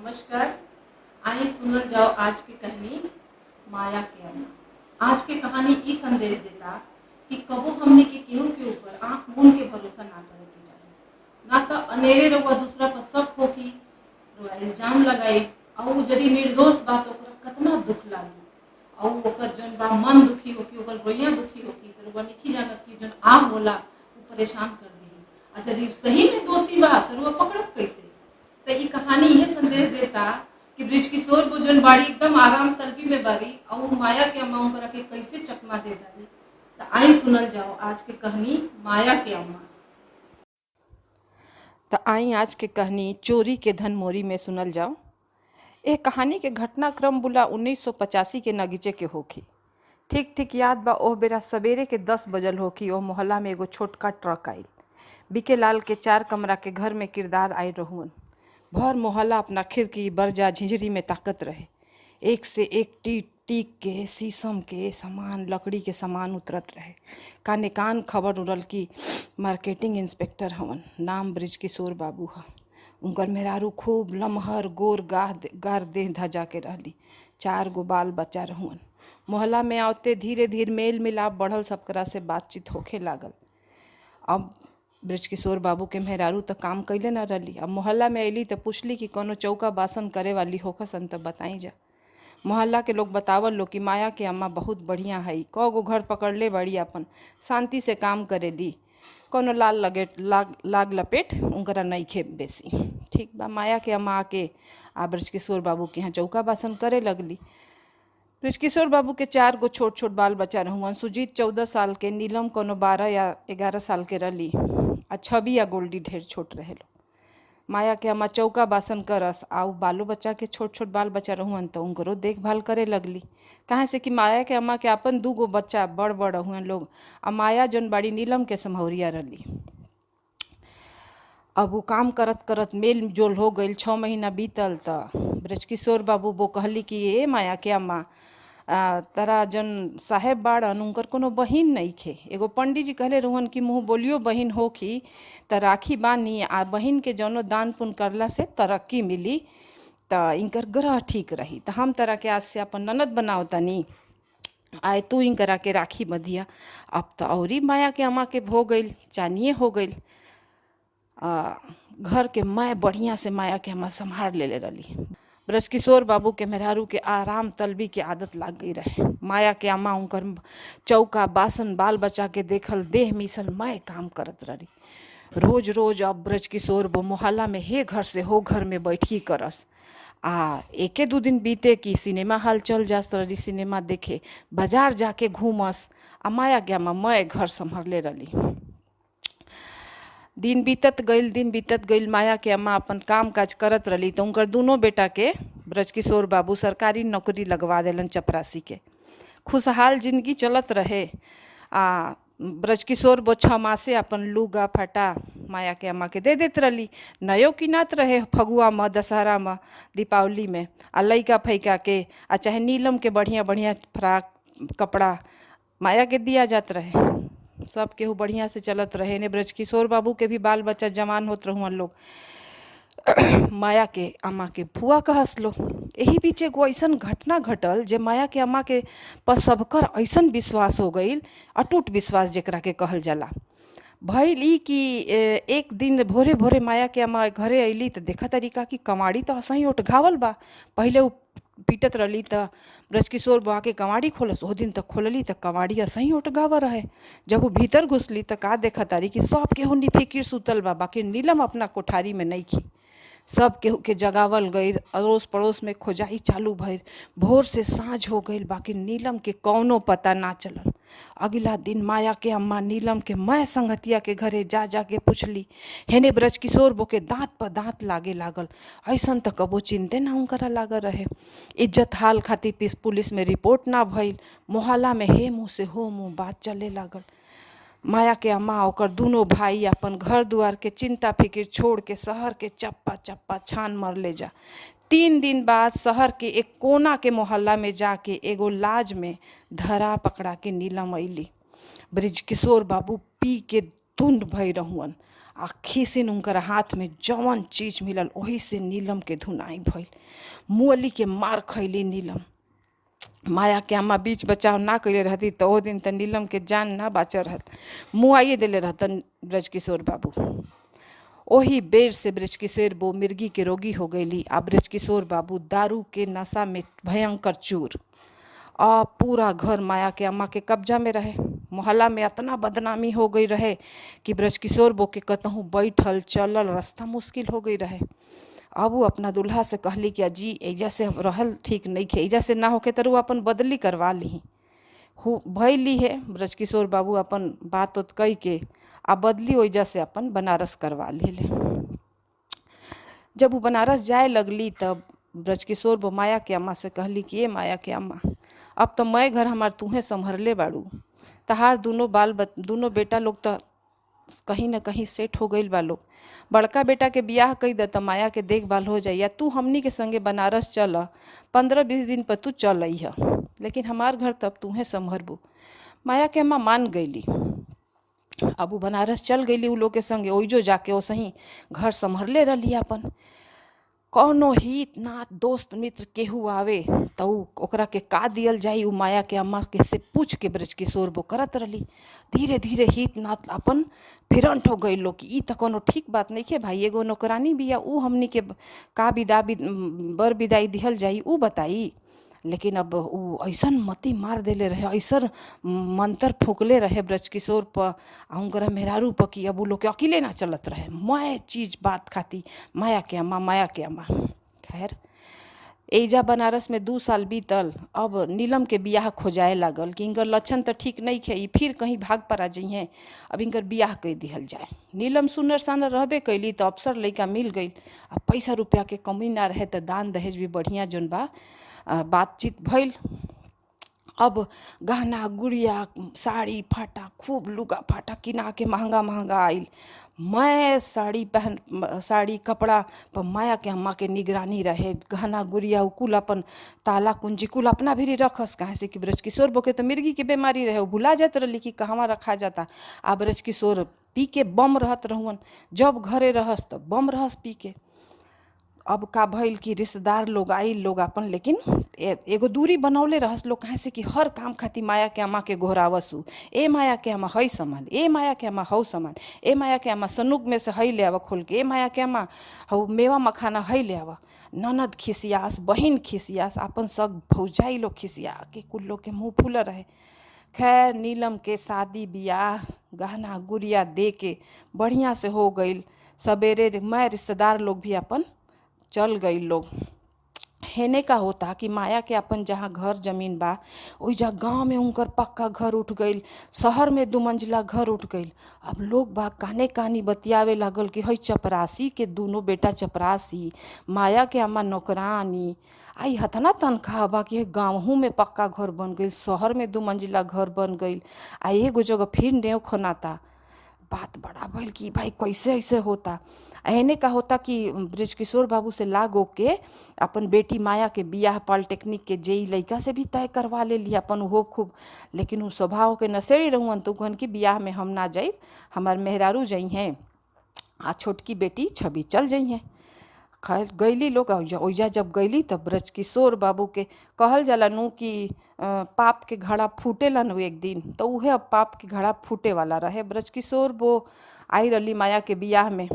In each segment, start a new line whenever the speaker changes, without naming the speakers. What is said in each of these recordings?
नमस्कार। आइए सुनल जाओ आज की कहानी माया के अम्मा। आज के कहानी ई संदेश देता कि कबो हमने के केहू के ऊपर आंख मूंद के भरोसा ना करे के चाही। ना तो अनेरे रउआ दूसरा पर शक होकी, रउआ इल्जाम लगाई और यदि निर्दोष बा तो ओकरा कितना दुख लागी और ओकर जन बा मन दुखी होकी, ओकर रोइया दुखी होकी। तो रउआ नहीं जानत कि जन आग होला वो परेशान कर दी। और यदि सही में दोषी बा तो रउआ पकड़ब कैसे। तो ये कहानी यह संदेश देता कि बृजकिशोर बुजन बाड़ी एकदम आराम तलबी में बारी और माया के अम्मा उनकरा के कैसे चकमा दे डाली। तो आई सुनल जाओ आज के कहानी माया के अम्मा।
तो आई आज के कहानी चोरी के धन मोरी में सुनल जाओ। एक कहानी के घटनाक्रम बुला 1985 के नगीचे के होखी। ठीक ठीक याद बा ओह बेरा सवेरे के 10 बजल होखी। ओह मोहल्ला में एगो छोटका ट्रक आइल। बीके लाल के 4 कमरा के घर में किरदार आए रहुअन। भर मोहल्ला अपना खिड़की बरजा झिझरी में ताकत रहे। एक से एक टीक के शीशम के सामान लकड़ी के सामान उतरत रहे। काने कान खबर उड़ल कि मार्केटिंग इंस्पेक्टर हवन, नाम बृजकिशोर बाबू ह। उनकर मेहरारू खूब लमहर गोर गार देह धजा के रहली। 4 गो बाल बच्चा रहुअन। मोहल्ला में आवते धीरे धीरे मेल मिलाप बढ़ल, सबकरा से बातचीत होखे लागल। अब बृजकिशोर बाबू के मेहरारू तो काम कैले न रहली। अब मोहल्ला में अली तो पूछली कि कोनो चौका बासन करे वाली होखसन तो बताई जा। मोहल्ला के लोग बतावल लो कि माया के अम्मा बहुत बढ़िया है, कगो घर पकड़ले बड़ी, अपन शांति से काम करेली, कोनो लाग लपेट उनकरा नइखे बेसी। ठीक बा, माया के अम्मा आके बृजकिशोर बाबू के यहाँ चौका बासन करे लगली। बृजकिशोर बाबू के 4 गो छोट छोट बाल बच्चा रहुअन। सुजीत 14 साल के, नीलम कोनो 12 या 11 साल के रली, आ छवि या गोल्डी ढेर छोट रहेलो। माया के अम्मा चौका बासन करस आउ बालो बच्चा के छोट छोट बाल बच्चा रहुअन तो उनकरो देखभाल करे लगली। काहे से कि माया के अम्मा के अपन 2 गो बच्चा बड़ बड़ रहुअन लोग, आ माया जन बाड़ी नीलम के समहौरिया रली। अब वो काम करत करत मेल जोल हो गई। 6 महीना बीतल तो बृजकिशोर बाबू वो कहली कि ए माया के अम्मा, तरा जन साहेब बाड़न उनकर कोनो बहिन नहीं खे। एगो पंडित जी कहले रहन कि मुँह बोलियो बहिन होखी त राखी बानी, आ बहिन के जौनो दान पुण्य करला से तरक्की मिली, तो इनकर ग्रह ठीक रही। तो हम तरह के आज से अपन ननद बनाओ तनी, आए तू इनकरा के राखी बधिया। अब तो औरी माया के अम्मा के हो गई, चानिए हो गई। घर के मैं बढ़िया से माया के अम्मा संभाल ले रही। बृजकिशोर बाबू के मेहरारू के आराम तलबी के आदत लाग गई रहे। माया के अम्मा उनकर चौका बासन बाल बच्चा के देखल देह मिसल मैं काम करत रही। रोज रोज अब बृजकिशोर वो मोहल्ला में हे घर से हो घर में बैठी करस। एके 2 दिन बीते कि सिनेमा हॉल चल जास रही सिनेमा देखे, बाजार जाके घूमस। माया के अम्मा मैं घर संभरले रही। दिन बीतत गईल। माया के अम्मा अपन काम काज करत रही तो उनकर दोनों बेटा के बृजकिशोर बाबू सरकारी नौकरी लगवा देलन चपरासी के। खुशहाल जिंदगी चलत रहे। बृजकिशोर वो 6 मासे अपन लुगा फटा माया के अम्मा के दे देत रही। नयो किनात रहे फगुआ में, दशहरा में, दीपावली में। लइका फैका के चाहे नीलम के बढ़िया बढ़िया फ्राक कपड़ा माया के दिया जात रहे। सब केहू बढ़िया से चलत रहे ने। बृजकिशोर बाबू के भी बाल बच्चा जवान होत रहुअन लोग। माया के अम्मा के फुआ कहस लो। यही बीच एगो ऐसन घटना घटल जे माया के अम्मा के पर सबकर ऐसन विश्वास हो गई, अटूट विश्वास जेकरा के कहल जाला। भइल ई कि एक दिन भोरे भोरे माया के अम्मा घरे अइली तो देखा तरीका कि कमाड़ी तो असही उठगावल बा। पहले उ पीटत रही तो बृजकिशोर बुआ के कमाड़ी खोलस। ओ दिन तक खोलली तो कमाड़ी असही उठगावा रहे। जब वो भीतर घुसली तो का देखा तारी कि सब केहू निफिकिर सुतल बा, बाकी नीलम अपना कोठारी में नहीं खी। सब केहू के जगावल गई, अड़ोस पड़ोस में खोजाई चालू भइल। भोर से साँझ हो गई, बाकी नीलम के कौनो पता ना चलल। अगला दिन माया के अम्मा नीलम के मैं संगतिया के घरे जा के पूछली। हेने बृजकिशोर बो के दांत पर दांत लागे लागल। ऐसन तो कबो चिंते ना उनकरा लागल रहे। इज्जत हाल खातिर पुलिस में रिपोर्ट ना भइल। मोहल्ला में हे मुँह से हो मुँह बात चले लागल। माया के अम्मा ओकर दोनों भाई अपन घर दुआर के चिंता फिकिर छोड़ के शहर के चप्पा चप्पा छान मर ले जा। 3 दिन बाद शहर के एक कोना के मोहल्ला में जाके एगो लाज में धरा पकड़ा के नीलम अइली। बृजकिशोर बाबू पी के धुंध भई रहुअन। आ खीसिन उनकर हाथ में जवन चीज मिलल वही से नीलम के धुनाई भइल। मुअली के मार खैली नीलम। माया के अम्मा बीच बचाव ना कैले रहती तो ओ दिन त नीलम के जान ना बाचल रहत, मुआइए देले रहतन ब्रजकिशोर बाबू। ओही बेर से ब्रजकिशोर बो मिर्गी के रोगी हो गईली। आ ब्रजकिशोर बाबू दारू के नशा में भयंकर चूर। आ पूरा घर माया के अम्मा के कब्जा में रहे। मोहल्ला में इतना बदनामी हो गई रहे कि ब्रजकिशोर बो के कतहूँ बैठल चलल रास्ता मुश्किल हो गई रहे। अब वो अपना दुल्हा से कहली कि अजी एजा से रहल ठीक नहीं खे, एजा से ना होके तो अपन बदली करवा ली। हो भैली है ब्रजकिशोर बाबू अपन बात उत कही के आ बदली ओइजा से अपन बनारस करवा ले। जब वो बनारस जाए लगली तब ब्रजकिशोर वो माया के अम्मा से कहली कि ये माया के अम्मा, अब तो मैं घर हमार तूहे संभरले बाड़ू, तहार दोनों बेटा लोग तो कहीं न कहीं सेट हो गईल बा लोग। बड़का बेटा के बियाह कई द त माया के देखभाल हो जाई, या तू हमनी के संगे बनारस चल, 15-20 दिन पर तू चल अइह, लेकिन हमार घर तब तूहे संभरबू। माया के अम्मा मान गईली। अब वो बनारस चल गईली उ लोग के संगे। ओइजो जाके ओसही घर संभरले रहली अपन। कौनो हित नात दोस्त मित्र केहू आवे तो ओकरा के का दियल जाई उ माया के अम्मा के से पूछ के ब्रजकिशोर बो करत रहली। धीरे धीरे हित नात अपन फिरंट हो गई लोग कि ई त कोनो ठीक बात नहीं है भाई, एगो नौकरानी बिया उ हमनी के का बर विदाई दिहल जाई उ बताई। लेकिन अब उ ऐसन मती मार देले रहे, ऐसन मंत्र फूकले रहे ब्रजकिशोर पर आ उनकरा मेहरारू पर कि अब उ लोग के अकेले ना चलत रहे। मैं चीज बात खाती माया के अम्मा। खैर एजा बनारस में 2 साल बीतल। अब नीलम के बियाह खोजाए लागल कि इनकर लक्षण तो ठीक नहीं खे, ई फिर कहीं भाग पड़ा जइहें, अब इनकर बियाह कई दिहल जाए। नीलम सुनर सानर रहबे कैली तो अफसर लइका मिल गई। अब पैसा रुपया के कमी ना रहे तो दान दहेज भी बढ़िया जोन बा बातचीत भइल। अब गहना गुड़िया साड़ी फाटा खूब लुगा फाटा किना के महंगा महंगा आइल। मैं साड़ी कपड़ा पर माया के अम्मा के निगरानी रहे। गहना गुड़िया कुल अपन ताला कुंजी कुल अपना भी रखस, कहे से कि ब्रजकिशोर बो के तो मिर्गी के बीमारी रहे, वो भुला जात रही कि कहवा रखा जाता। आ ब्रजकिशोर पी के बम रहत रहुअन, जब घरे रहस तो बम रहस पी के। अब का भइल कि रिश्तेदार लोग आइल लोग अपन, लेकिन एगो दूरी बनौले रहस लोग, कहे से कि हर काम खातिर माया के अम्मा के घोरावसु। ए माया के अम्मा हई सामान, ए माया के अम्मा हऊ सामान, ए माया के अम्मा सनुक में से हई ले आवा खोल के, ए माया के अम्मा हऊ मेवा मखाना हई ले आवा। ननद खिसियास, बहिन खिसियास, अपन सब भौजाई लोग खिसिया के कुल लोग के मुँह फूल रहे। खैर नीलम के शादी बियाह गहना गुड़िया दे के बढ़िया से हो गई। सवेरे मैं रिश्तेदार लोग भी अपन चल गई लोग। हेने का होता कि माया के अपन जहाँ घर जमीन बा ओइजा गांव में उनकर पक्का घर उठ गई, शहर में 2 मंजिला घर उठ गई। अब लोग बा काने कानी बतियावे लागल कि हई चपरासी के दोनों बेटा चपरासी, माया के अम्मा नौकरानी, आई हतना तनख्वाह बा कि गाँवों में पक्का घर बन गई, शहर में 2 मंजिला घर बन गई। आ एगो जगह फिर नेव खनाता। बात बड़ा भइल कि भाई कैसे ऐसे होता। एहने का होता कि ब्रजकिशोर बाबू से लागो के अपन बेटी माया के बियाह पॉलिटेक्निक के जेई लइका से भी तय करवा ले लिया अपन हो खूब। लेकिन उ स्वभाव के नशेड़ी रहुअन तो कहन कि बियाह में हम ना जाइब, हमार मेहरारू जई हैं आ छोटकी बेटी छवि चल जई हैं। खैर गईली लोग। ओइजा जब गईली तब ब्रजकिशोर बाबू के कहल जाला नु कि पाप के घड़ा फूटेला नु एक दिन, तो उहे अब पाप के घड़ा फूटे वाला रहे। ब्रजकिशोर वो आई रही माया के बियाह में।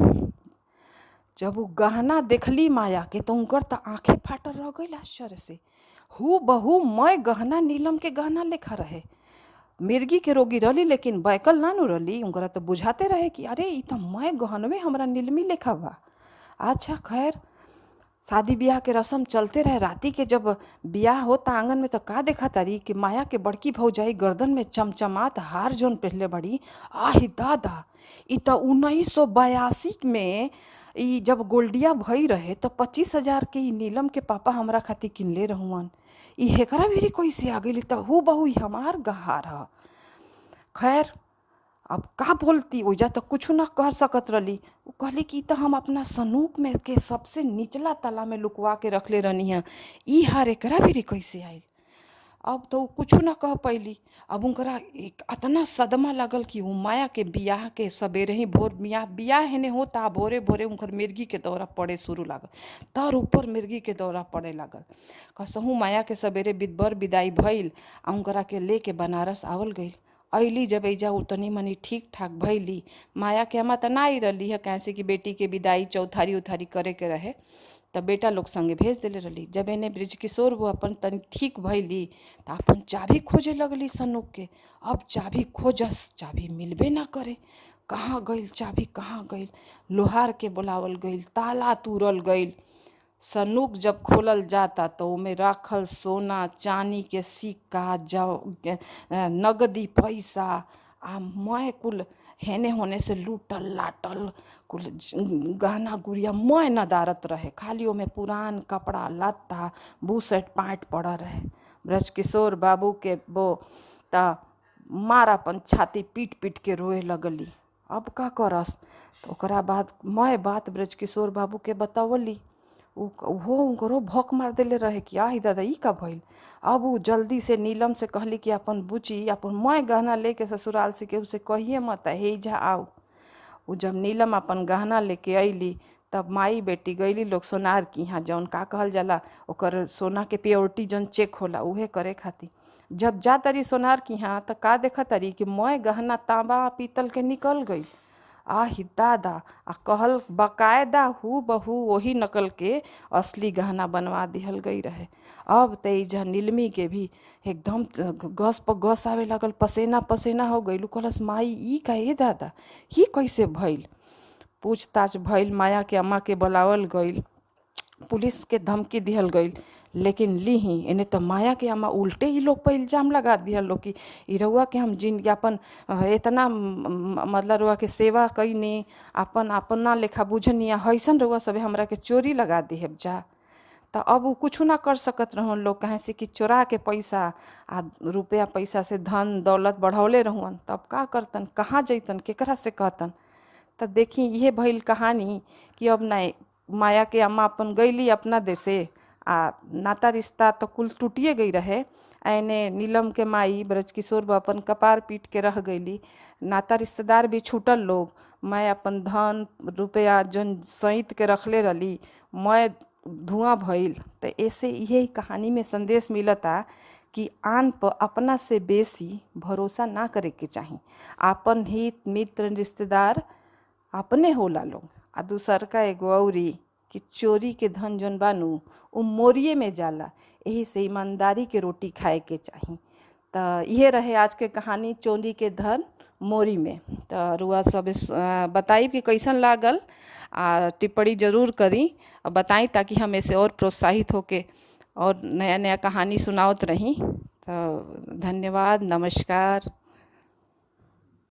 जब वो गहना देखली माया के तो उनकर तो आंखें फाटल रह गई आश्चर्य से। हु बहू मैं गहना नीलम के गहना लेखा रहे। मिर्गी के रोगी रही लेकिन बैकल ना नु रही। उनकरा तो बुझाते रहे कि अरे ई तो मैं गहनवे हमरा नीलमी लेखा बा। अच्छा खैर शादी ब्याह के रस्म चलते रहे। राती के जब ब्याह होता आंगन में तो का देखा तारी कि माया के बड़की भौजाई गर्दन में चमचमात हार जोन पहले बड़ी, आही दादा ई तो 1982 में ई जब गोल्डिया भई रहे तो 25,000 के ई नीलम के पापा हमरा खातिर किनले रहुअन। ई हेकरा भी कैसे आ गई, तो हु बहू हमार गहार ह। खैर अब का बोलती, ओइजा तो कुछ ना कह सकत रही। वो कहली कि तो हम अपना सनूक में के सबसे निचला तला में लुकवा के रखले रहनी है, ई हार एकरा भी कैसे आयल। अब तो कुछ ना कह पैली। अब उनकरा एक अतना सदमा लगल कि उ माया के बियाह के सबेरे ही भोर बियाह हेने होता, भोरे भोरे उनकर मिर्गी के दौरा पड़े शुरू लागल। तर ऊपर मिर्गी के दौरा पड़े लागल। कसहू माया के सबेरे बिदबर विदाई भइल आ उनकरा के लेके बनारस आवल गइल। अइली जब एजा उतनी मनी ठीक ठाक भइली। माया के अम्मा त ना आई रहली है, कैसे कि बेटी के विदाई चौथारी उथारी करे के रहे, तब बेटा लोग संगे भेज देले रहली। जब एने ब्रजकिशोर वो अपन तनी ठीक भइली त अपन चाभी खोजे लगली सनुक के। अब चाभी खोजस, चाभी मिलबे ना करे। कहाँ गइल चाभी, कहाँ गइल? लोहार के बुलावल गइल, ताला तूरल गइल। सनुक जब खोलल जाता तो ओमे राखल सोना चानी के सिक्का, नगदी पैसा आ मैं कुल हेने होने से लूटल लाटल कुल गहना गुड़िया मैं नदारत रहे। खाली ओमे पुरान कपड़ा लत्ता बूसट पाँट पड़ा रहे। ब्रजकिशोर बाबू के वो ता मारा अपन छाती पीट पीट के रोए लगली। अब का करस? तो ओकरा बाद मैं बात ब्रजकिशोर बाबू के बतावली। उहो उनकरो भौक मार देले रहे कि आही दादा ई का भइल। अब उ जल्दी से नीलम से कहली कि अपन बुची अपन मैं गहना लेके ससुराल से केहू से कहिए मत, हेजा आओ। उ जब नीलम अपन गहना लेके अइली तब माई बेटी गइली लोग सोनार की यहाँ, जौन का कहल जाला ओकर सोना के प्योरिटी जौन चेक होला उहे करे खातिर। जब जा तरी सोनार की यहाँ त का देखा तरी कि मैं गहना तांबा पीतल के निकल गई। आही दादा, आ कहल बकायदा हु बहू वही नकल के असली गहना बनवा दिहल गई रहे। अब तेजा नीलमी के भी एकदम गस पर गस आवे लगल, पसेना पसेना हो गई। कहलस माई ई का ए दादा, ही कैसे भइल? पूछताछ भइल, माया के अम्मा के बुलावल गइल, पुलिस के धमकी दिहल गइल। लेकिन लीही एने तो माया के अम्मा उल्टे ही लोग पर इल्जाम लगा दिया लोग कि ई रउआ के हम जिन अपन इतना मतलब रउआ के सेवा कईनी, अपन अपना लेखा बुझनी, हैसन रउआ सब हमरा के चोरी लगा दिहब जा। तो अब उ कुछ ना कर सकत रहन लोग, कहे से कि चोरा के पैसा आ रुपया पैसा से धन दौलत बढ़ौले रहन। तब का करतन, कहाँ जैतन, केकरा से कहतन? तो देखी ये भइल कहानी कि अब ना माया के अम्मा अपन गईली अपना देशे आ नाता रिश्ता तो कुल टूटिए गई रहे। ऐने नीलम के माई ब्रजकिशोर अपन कपार पीट के रह गईली, नाता रिश्तेदार भी छूटल लोग। मैं अपन धन रुपया जन सईत के रखले रही मैं धुआं भइल। तो ऐसे यही कहानी में संदेश मिलता कि आन पर अपना से बेसी भरोसा ना करे के चाही। आपन हित मित्र रिश्तेदार अपने होला लोग, आ दूसर का एगो औरी कि चोरी के धन जौन बानू उ मोरिये में जाला। यही से ईमानदारी के रोटी खाए के चाही। तो ये रहे आज के कहानी, चोरी के धन मोरी में। तो रुआ सब बताई कि कैसन लागल, आ टिप्पणी जरूर करी और बताई ताकि हम ऐसे और प्रोत्साहित होके और नया नया कहानी सुनावत रही। तो धन्यवाद, नमस्कार।